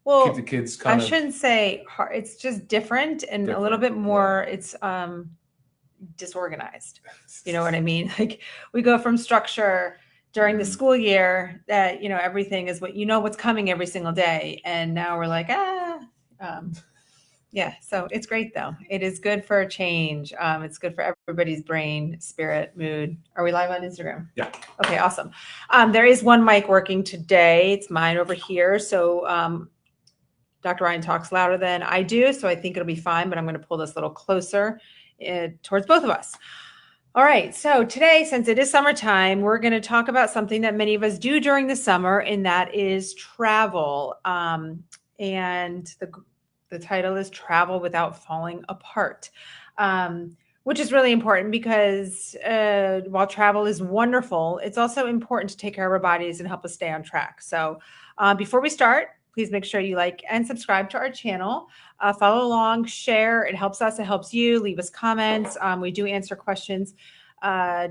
Well, keep the kids kind I of shouldn't say hard. It's just different and a little bit more, it's disorganized. You know what I mean? Like we go from structure during the school year that, everything is what's coming every single day. And now we're like, yeah. So it's great though. It is good for a change. It's good for everybody's brain, spirit, mood. Are we live on Instagram? Yeah. Okay, awesome. There is one mic working today. It's mine over here. So Dr. Ryan talks louder than I do, so I think it'll be fine, but I'm going to pull this a little closer towards both of us. All right, so today, since it is summertime, we're going to talk about something that many of us do during the summer, and that is travel. And the title is Travel Without Falling Apart, which is really important because while travel is wonderful, it's also important to take care of our bodies and help us stay on track. So before we start, please make sure you like and subscribe to our channel. Follow along, share. It helps us. It helps you. Leave us comments. We do answer questions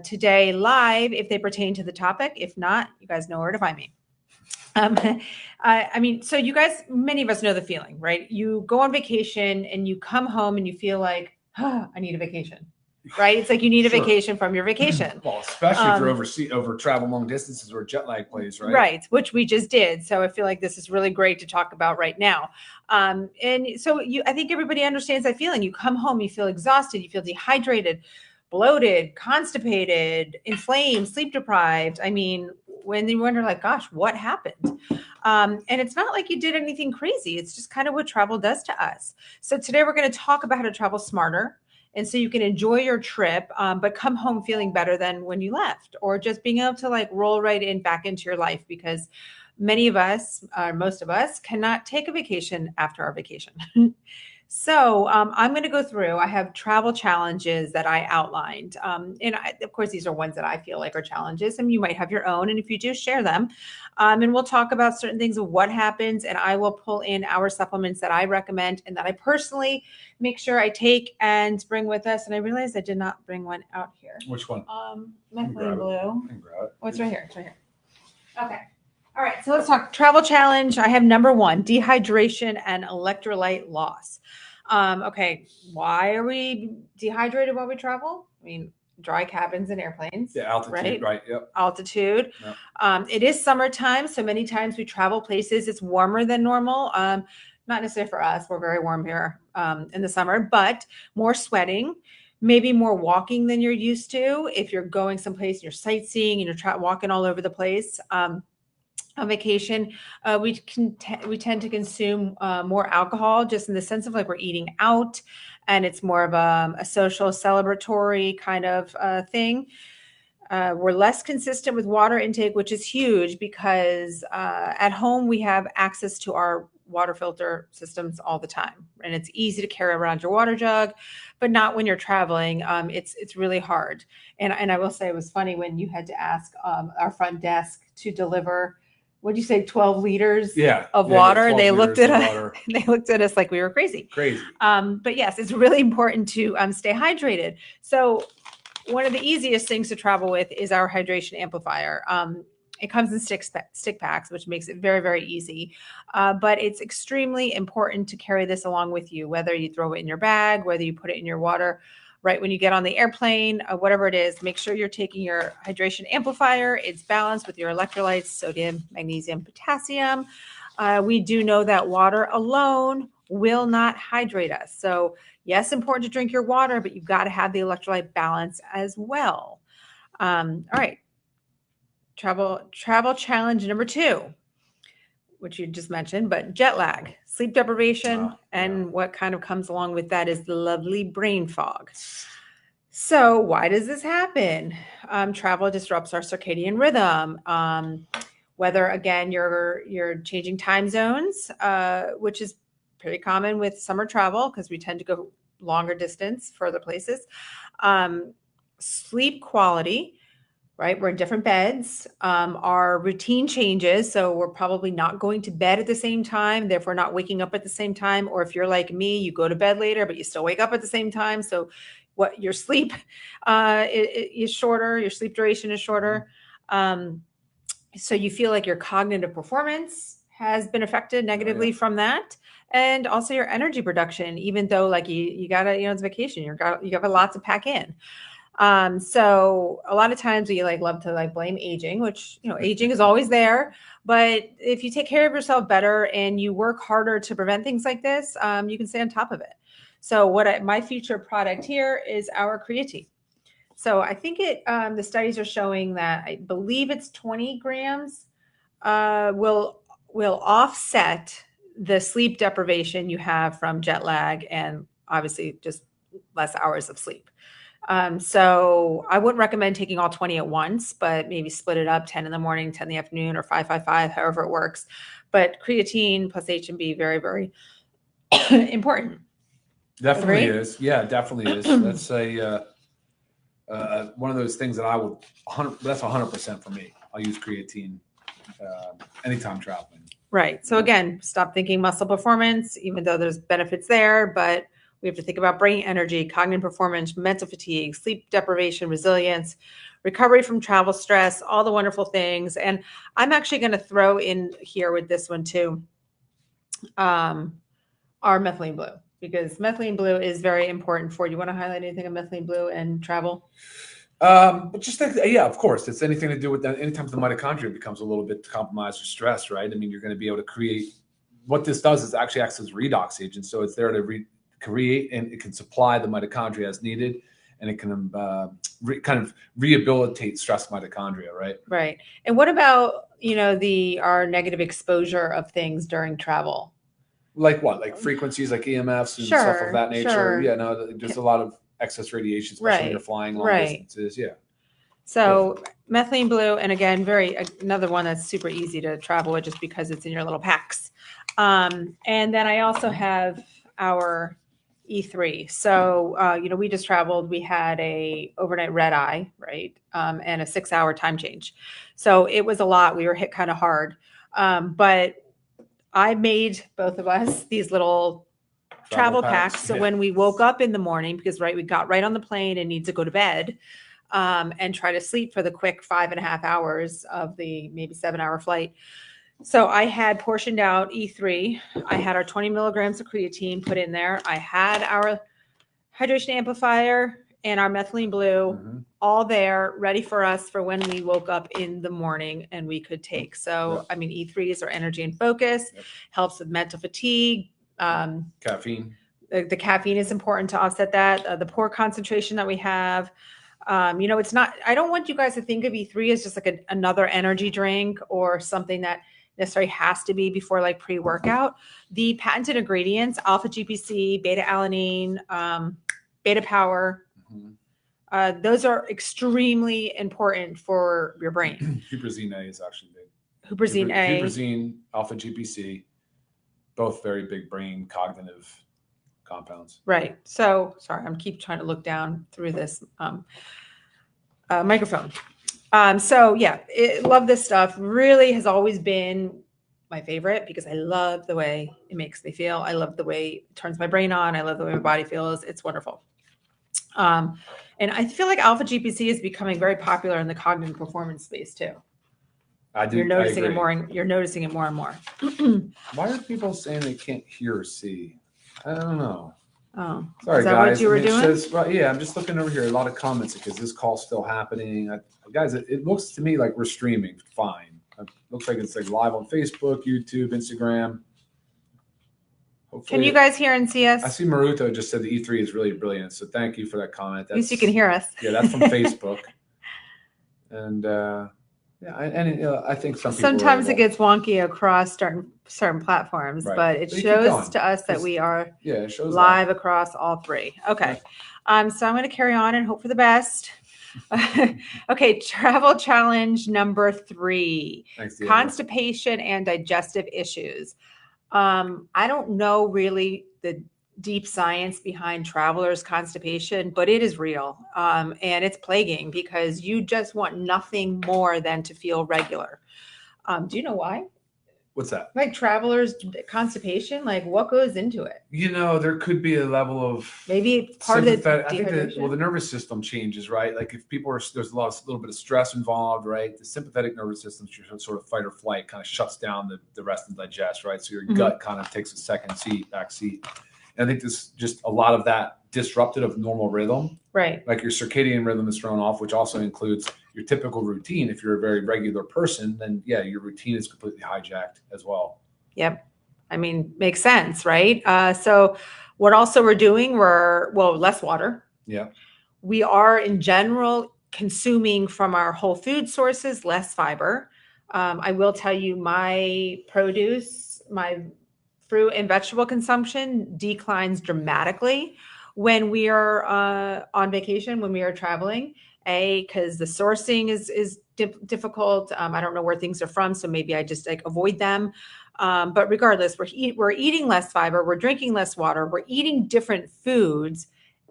today live if they pertain to the topic. If not, you guys know where to find me. So you guys, many of us know the feeling, right? You go on vacation and you come home and you feel like, I need a vacation. Right? It's like you need a vacation from your vacation. Well, especially if you're over travel long distances or jet lag plays, right? Right, which we just did. So I feel like this is really great to talk about right now. And so I think everybody understands that feeling. You come home, you feel exhausted, you feel dehydrated, bloated, constipated, inflamed, sleep deprived. I mean, when you wonder like, gosh, what happened? And it's not like you did anything crazy. It's just kind of what travel does to us. So today we're going to talk about how to travel smarter. And so you can enjoy your trip, but come home feeling better than when you left, or just being able to like roll right in back into your life, because many of us, most of us, cannot take a vacation after our vacation. So I'm going to go through. I have travel challenges that I outlined. Of course, these are ones that I feel like are challenges, and you might have your own. And if you do, share them. And we'll talk about certain things of what happens. And I will pull in our supplements that I recommend and that I personally make sure I take and bring with us. And I realized I did not bring one out here. Which one? Methylene blue. I can grab it. Oh, it's right here. It's right here. Okay. All right. So let's talk travel challenge. I have number 1, dehydration and electrolyte loss. Okay. Why are we dehydrated while we travel? I mean, dry cabins and airplanes. Yeah, altitude, right? Yep. Altitude. Yep. It is summertime, so many times we travel places, it's warmer than normal. Not necessarily for us. We're very warm here in the summer, but more sweating, maybe more walking than you're used to. If you're going someplace and you're sightseeing and you're walking all over the place. On vacation, we tend to consume more alcohol, just in the sense of like we're eating out, and it's more of a social celebratory kind of thing. We're less consistent with water intake, which is huge because at home we have access to our water filter systems all the time, and it's easy to carry around your water jug, but not when you're traveling. It's really hard. And I will say it was funny when you had to ask our front desk to deliver, what'd you say, 12 liters of water? And they looked at us. They looked at us like we were crazy. But yes, it's really important to stay hydrated. So one of the easiest things to travel with is our hydration amplifier. It comes in stick packs, which makes it very, very easy. But it's extremely important to carry this along with you, whether you throw it in your bag, whether you put it in your water right when you get on the airplane, whatever it is. Make sure you're taking your hydration amplifier. It's balanced with your electrolytes, sodium, magnesium, potassium. We do know that water alone will not hydrate us. So yes, important to drink your water, but you've got to have the electrolyte balance as well. All right. Travel challenge number 2, which you just mentioned, but jet lag, sleep deprivation, and what kind of comes along with that is the lovely brain fog. So why does this happen? Travel disrupts our circadian rhythm. Whether, again, you're changing time zones, which is pretty common with summer travel because we tend to go longer distance, further places. Sleep quality, right? We're in different beds. Our routine changes. So we're probably not going to bed at the same time, therefore not waking up at the same time. Or if you're like me, you go to bed later, but you still wake up at the same time. So your sleep is shorter, your sleep duration is shorter. So you feel like your cognitive performance has been affected negatively from that. And also your energy production, even though like you gotta, it's vacation, you have a lot to pack in. So a lot of times we like love to like blame aging, which, aging is always there, but if you take care of yourself better and you work harder to prevent things like this, you can stay on top of it. So my featured product here is our creatine. So I think the studies are showing that I believe it's 20 grams will offset the sleep deprivation you have from jet lag and obviously just less hours of sleep. So I wouldn't recommend taking all 20 at once, but maybe split it up 10 in the morning, 10 in the afternoon, or 5-5-5, however it works. But creatine plus H&B, very, very important. Definitely is. Yeah, definitely is. Let's say one of those things that I would, that's 100% for me. I'll use creatine anytime traveling. Right. So again, stop thinking muscle performance, even though there's benefits there, but we have to think about brain energy, cognitive performance, mental fatigue, sleep deprivation, resilience, recovery from travel stress, all the wonderful things. And I'm actually going to throw in here with this one too, our methylene blue, because methylene blue is very important for you. Want to highlight anything of methylene blue and travel? But just yeah, of course, it's anything to do with that. Anytime the mitochondria becomes a little bit compromised or stressed, right? I mean, you're going to be able to create. What this does is actually acts as redox agent, so it's there to create, and it can supply the mitochondria as needed, and it can kind of rehabilitate stressed mitochondria, right? Right. And what about our negative exposure of things during travel? Like what? Like frequencies, like EMFs and stuff of that nature. Sure. Yeah, no, there's a lot of excess radiation, especially when you're flying long distances. Yeah. So methylene blue, and again, another one that's super easy to travel with just because it's in your little packs. And then I also have our E3. So, we just traveled, we had a overnight red eye, right? And a 6-hour time change. So it was a lot. We were hit kind of hard. But I made both of us these little travel packs. So when we woke up in the morning, because we got right on the plane and need to go to bed and try to sleep for the quick 5.5 hours of the maybe 7-hour flight. So I had portioned out E3. I had our 20 milligrams of creatine put in there. I had our hydration amplifier and our methylene blue all there ready for us for when we woke up in the morning and we could take. So, I mean, E3 is our energy and focus, helps with mental fatigue. Caffeine. The caffeine is important to offset that. The poor concentration that we have. It's not, I don't want you guys to think of E3 as just like another energy drink or something that necessarily has to be before like pre-workout. The patented ingredients, alpha GPC, beta alanine, beta power, those are extremely important for your brain. Huperzine A is actually big. Huperzine A. Huperzine, alpha GPC, both very big brain cognitive compounds. Right. So sorry, I'm keep trying to look down through this microphone. So yeah, love this stuff. Really has always been my favorite because I love the way it makes me feel. I love the way it turns my brain on. I love the way my body feels. It's wonderful. And I feel like alpha GPC is becoming very popular in the cognitive performance space too. I do. You're noticing it more. You're noticing it more and more. Why are people saying they can't hear or see? I don't know. Oh, sorry, is that guys. what you were doing? Yeah, I'm just looking over here. A lot of comments because this call's still happening. Guys, it looks to me like we're streaming fine. It looks like it's like live on Facebook, YouTube, Instagram. Hopefully, can you guys hear and see us? I see Maruto just said the E3 is really brilliant. So thank you for that comment. At least you can hear us. Yeah, that's from Facebook. And I think sometimes it gets wonky across certain platforms, but it shows to us that we are it shows live across all three. Okay. So I'm going to carry on and hope for the best. Okay. Travel challenge number 3, constipation and digestive issues. I don't know really the deep science behind travelers' constipation, but it is real. And it's plaguing because you just want nothing more than to feel regular. Do you know why? What's that? Like travelers constipation, like what goes into it? You know, there could be a level of maybe part of the I think that, dehydration. well, the nervous system changes, right? Like if people are, there's a little bit of stress involved, right? The sympathetic nervous system, sort of fight or flight, kind of shuts down the rest and digest, right? So your gut kind of takes a back seat. And I think this just a lot of that disrupted of normal rhythm, right? Like your circadian rhythm is thrown off, which also includes your typical routine. If you're a very regular person, then yeah, your routine is completely hijacked as well. Yep. I mean, makes sense, right? So what also we're doing, less water. Yeah. We are in general consuming from our whole food sources, less fiber. I will tell you my produce, my fruit and vegetable consumption declines dramatically when we are on vacation, when we are traveling, because the sourcing is difficult. I don't know where things are from, so maybe I just like avoid them. But regardless, we're eating less fiber, we're drinking less water, we're eating different foods,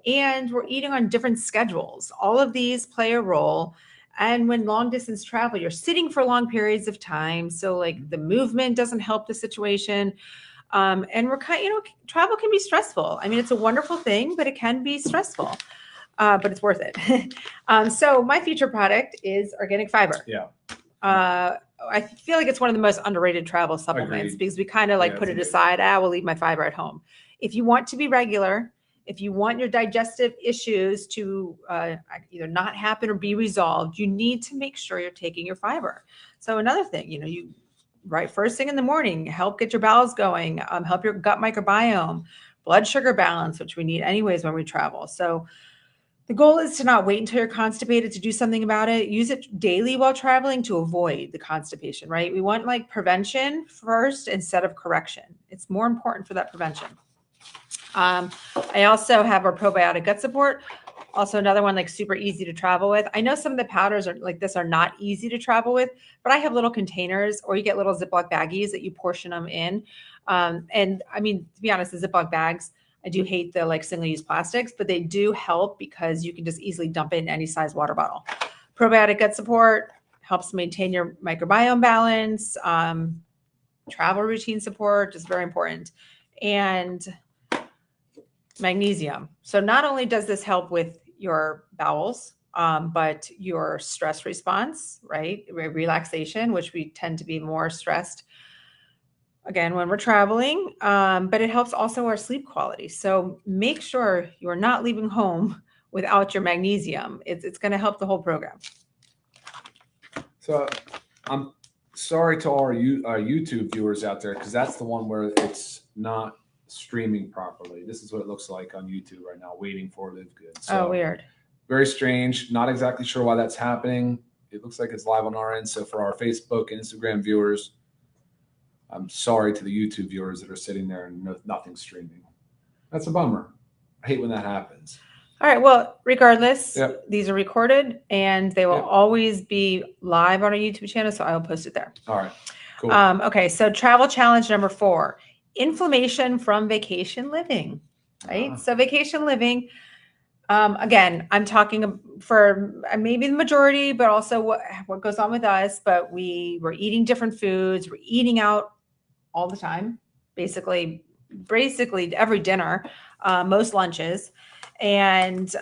and we're eating on different schedules. All of these play a role. And when long distance travel, you're sitting for long periods of time. So like the movement doesn't help the situation. And we're travel can be stressful. I mean, it's a wonderful thing, but it can be stressful, but it's worth it. So my feature product is organic fiber. Yeah. I feel like it's one of the most underrated travel supplements because we kind of put it aside. We'll leave my fiber at home. If you want to be regular, if you want your digestive issues to either not happen or be resolved, you need to make sure you're taking your fiber. So another thing, right first thing in the morning, help get your bowels going, help your gut microbiome, blood sugar balance, which we need anyways when we travel. So the goal is to not wait until you're constipated to do something about it. Use it daily while traveling to avoid the constipation, right? We want prevention first instead of correction. It's more important for that prevention. I also have our probiotic gut support. Also another one super easy to travel with. I know some of the powders are like this are not easy to travel with, but I have little containers, or you get little Ziploc baggies that you portion them in. And I mean, to be honest, the Ziploc bags, I do hate the single-use plastics, but they do help because you can just easily dump it in any size water bottle. Probiotic gut support helps maintain your microbiome balance. Travel routine support is very important. And magnesium. So not only does this help with your bowels, but your stress response, right? Relaxation, which we tend to be more stressed again when we're traveling, but it helps also our sleep quality. So make sure you're not leaving home without your magnesium. It's going to help the whole program. So I'm sorry to all our YouTube viewers out there, because that's the one where it's not streaming properly. This is what it looks like on YouTube right now, waiting for LiveGood. So weird. Very strange. Not exactly sure why that's happening. It looks like it's live on our end. So for our Facebook and Instagram viewers, I'm sorry to the YouTube viewers that are sitting there and nothing's streaming. That's a bummer. I hate when that happens. All right. Well, regardless, These are recorded and they will always be live on our YouTube channel. So I will post it there. All right. Cool. Okay. So travel challenge number 4. Inflammation from vacation living, right? So vacation living, again, I'm talking for maybe the majority, but also what goes on with us, but we're eating different foods. We're eating out all the time, basically every dinner, most lunches. And,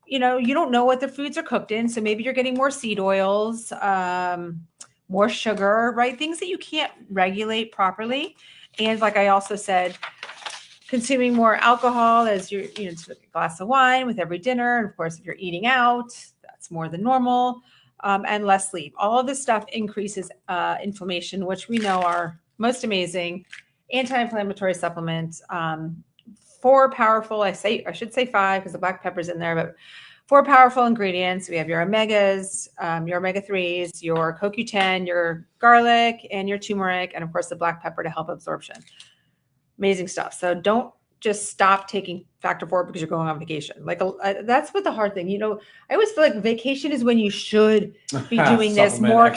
you don't know what the foods are cooked in. So maybe you're getting more seed oils, more sugar, right? Things that you can't regulate properly. And like I also said, consuming more alcohol as you're, a glass of wine with every dinner. And of course, if you're eating out, that's more than normal, and less sleep. All of this stuff increases inflammation, which we know are most amazing anti-inflammatory supplements. 4 powerful, I should say 5 because the black pepper's in there, but 4 powerful ingredients. We have your omegas, your omega-3s, your CoQ10, your garlic, and your turmeric, and of course the black pepper to help absorption. Amazing stuff. So don't just stop taking factor 4 because you're going on vacation. That's what the hard thing. I always feel like vacation is when you should be doing this more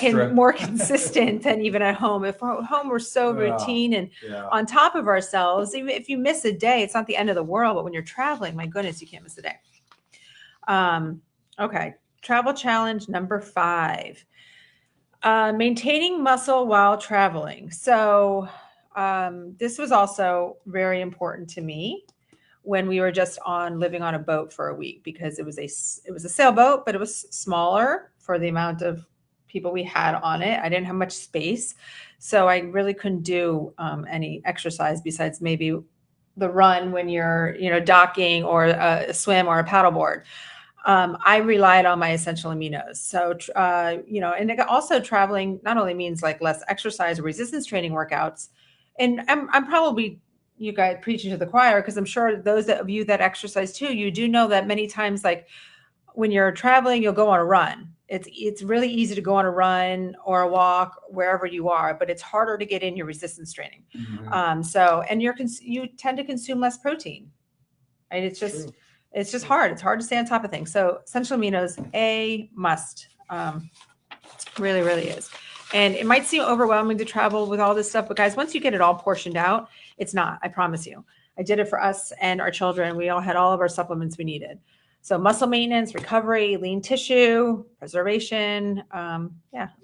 consistent than even at home. If at home we're so routine and on top of ourselves, even if you miss a day, it's not the end of the world. But when you're traveling, my goodness, you can't miss a day. Okay. Travel challenge number 5. Maintaining muscle while traveling. So this was also very important to me when we were just living on a boat for a week, because it was a sailboat, but it was smaller for the amount of people we had on it. I didn't have much space, so I really couldn't do any exercise besides maybe the run when you're, docking, or a swim or a paddleboard. I relied on my essential aminos. So, and also traveling not only means like less exercise or resistance training workouts, and I'm probably, you guys, preaching to the choir, because I'm sure those of you that exercise too, you do know that many times, like when you're traveling, you'll go on a run. It's really easy to go on a run or a walk wherever you are, but it's harder to get in your resistance training. Mm-hmm. And you tend to consume less protein, right? It's just hard. It's hard to stay on top of things. So essential aminos, a must, really, really is. And it might seem overwhelming to travel with all this stuff, but guys, once you get it all portioned out, it's not, I promise you. I did it for us and our children. We all had all of our supplements we needed. So muscle maintenance, recovery, lean tissue, preservation.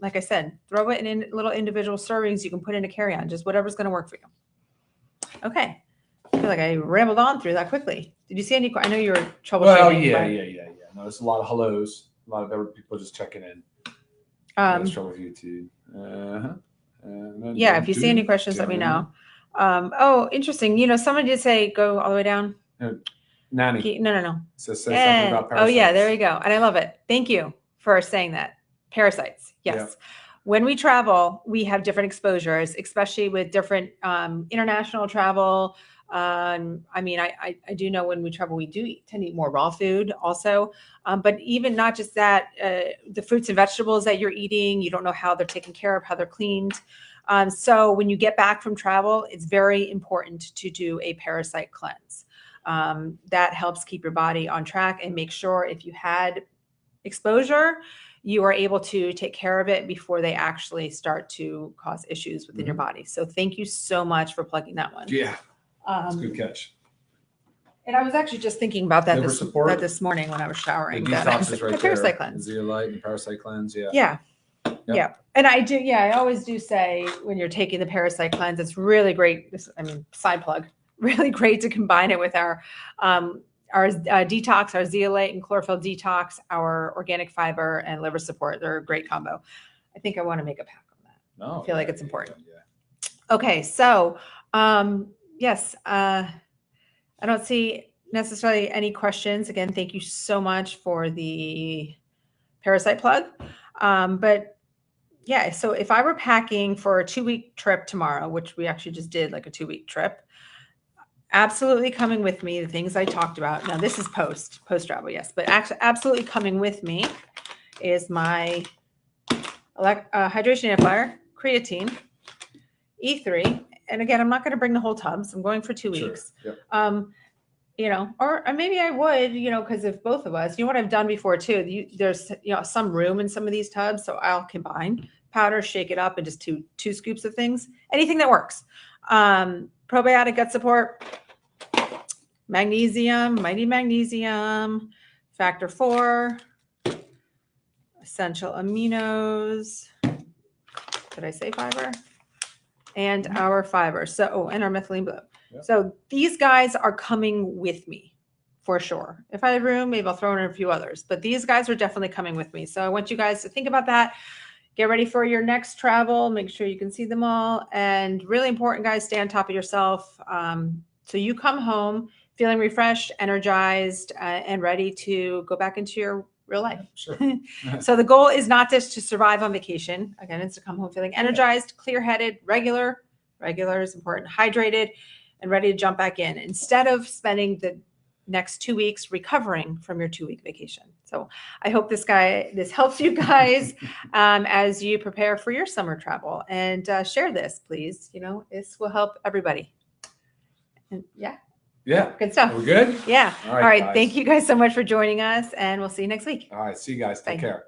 Like I said, throw it in little individual servings you can put in a carry-on, just whatever's going to work for you. Okay. I feel like I rambled on through that quickly. Did you see any? I know you were troubleshooting. Well, yeah. No, there's a lot of hellos. A lot of other people just checking in. Trouble with YouTube. If you see any questions, let me know. Interesting. Someone did say go all the way down. Nanny. No. So say something about parasites. Oh yeah, there you go. And I love it. Thank you for saying that. Parasites. Yes. Yeah. When we travel, we have different exposures, especially with different international travel. I do know when we travel, we do tend to eat more raw food also. But even not just that, the fruits and vegetables that you're eating, you don't know how they're taken care of, how they're cleaned. So when you get back from travel, it's very important to do a parasite cleanse. That helps keep your body on track and make sure if you had exposure, you are able to take care of it before they actually start to cause issues within your body. So thank you so much for plugging that one. Yeah. That's a good catch. And I was actually just thinking about that this morning when I was showering. The detox is right there. Parasite cleanse. Zeolite and parasite cleanse. Yeah. Yeah. And I always do say when you're taking the parasite cleanse, it's really great. Side plug, really great to combine it with our detox, our zeolite and chlorophyll detox, our organic fiber and liver support. They're a great combo. I think I want to make a pack on that. I feel like it's important. Yeah. Okay. So, yes, I don't see necessarily any questions. Again, thank you so much for the parasite plug. But yeah, so if I were packing for a 2-week trip tomorrow, which we actually just did, like a 2-week trip, absolutely coming with me, the things I talked about. Now this is post travel, yes, but actually absolutely coming with me is my hydration amplifier, creatine, E3. And again, I'm not going to bring the whole tubs. I'm going for 2 weeks. Sure. Yep. Or maybe I would, because if both of us, what I've done before too, there's, some room in some of these tubs. So I'll combine powder, shake it up, and just two scoops of things, anything that works. Probiotic gut support, magnesium, mighty magnesium, factor 4, essential aminos. Did I say fiber? And our fiber. And our methylene blue. Yep. So these guys are coming with me for sure. If I have room, maybe I'll throw in a few others, but these guys are definitely coming with me. So I want you guys to think about that. Get ready for your next travel. Make sure you can see them all. And really important, guys, stay on top of yourself. So you come home feeling refreshed, energized, and ready to go back into your real life. Sure. So the goal is not just to survive on vacation. Again, it's to come home feeling energized, clear-headed, regular is important, hydrated, and ready to jump back in instead of spending the next 2 weeks recovering from your 2-week vacation. So I hope this helps you guys as you prepare for your summer travel, and share this, please. This will help everybody. And yeah. Good stuff. We're good? Yeah. All right. Thank you guys so much for joining us, and we'll see you next week. All right. See you guys. Take care.